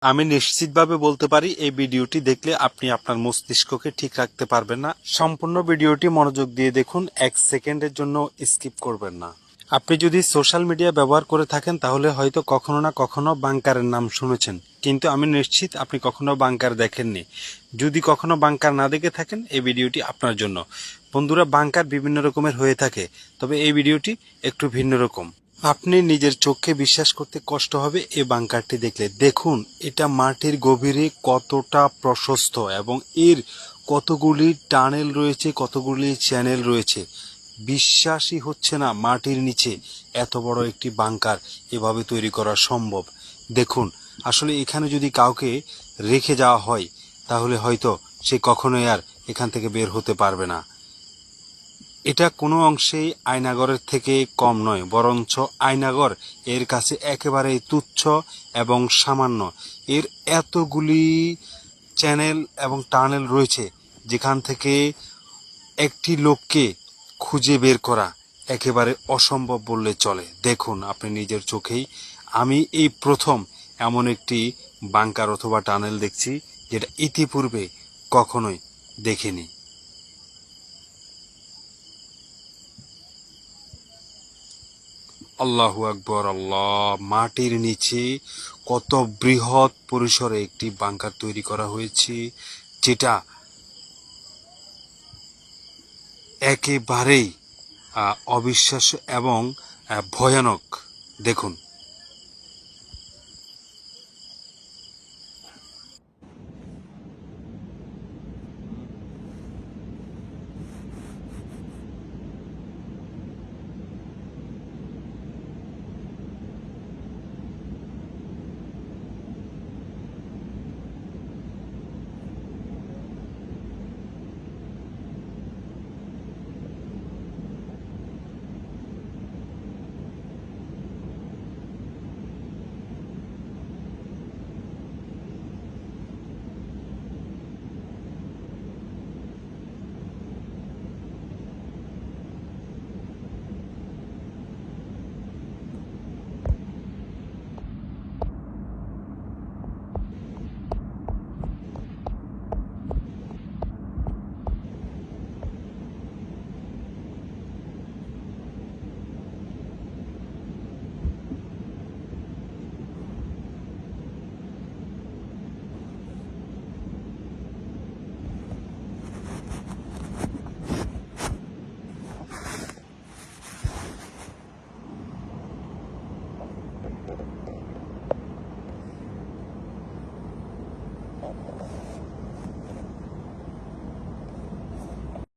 আমি নিশ্চিতভাবে বলতে পারি এই ভিডিওটি দেখলে আপনি আপনার মস্তিষ্ককে ঠিক রাখতে পারবেন না। সম্পূর্ণ ভিডিওটি মনোযোগ দিয়ে দেখুন, 1 সেকেন্ডের জন্য স্কিপ করবেন না। আপনি যদি সোশ্যাল মিডিয়া ব্যবহার করে থাকেন তাহলে হয়তো কখনো না কখনো বাংকারের নাম শুনেছেন, কিন্তু আমি নিশ্চিত আপনি কখনো বাংকার দেখেননি। যদি কখনো বাংকার না দেখে থাকেন এই ভিডিওটি আপনার জন্য। বন্ধুরা, বাংকার বিভিন্ন রকমের হয়ে থাকে, তবে এই ভিডিওটি একটু ভিন্ন রকম। আপনি নিজের চোখে বিশ্বাস করতে কষ্ট হবে এই বাংকারটি দেখলে। দেখুন এটা মাটির গভীরে কতটা প্রশস্ত এবং এর কতগুলি টানেল রয়েছে, কতগুলি চ্যানেল রয়েছে। বিশ্বাসই হচ্ছে না মাটির নিচে এত বড় একটি বাংকার এভাবে তৈরি করা সম্ভব। দেখুন, আসলে এখানে যদি কাউকে রেখে যাওয়া হয় তাহলে হয়তো সে কখনোই আর এখান থেকে বের হতে পারবে না। এটা কোনো অংশেই আয়নাগরের থেকে কম নয়, বরঞ্চ আয়নাগর এর কাছে একেবারেই তুচ্ছ এবং সামান্য। এর এতগুলি চ্যানেল এবং টানেল রয়েছে যেখান থেকে একটি লোককে খুঁজে বের করা একেবারে অসম্ভব বললে চলে। দেখুন আপনি নিজের চোখেই। আমি এই প্রথম এমন একটি বাংকার অথবা টানেল দেখছি যেটা ইতিপূর্বে কখনোই দেখিনি। আল্লাহু আকবর, আল্লাহ! মাটির নিচে কত বৃহৎ পরিসরে একটি বাংকার তৈরি করা হয়েছে, যেটা একেবারেই অবিশ্বাস্য এবং ভয়ানক। দেখুন।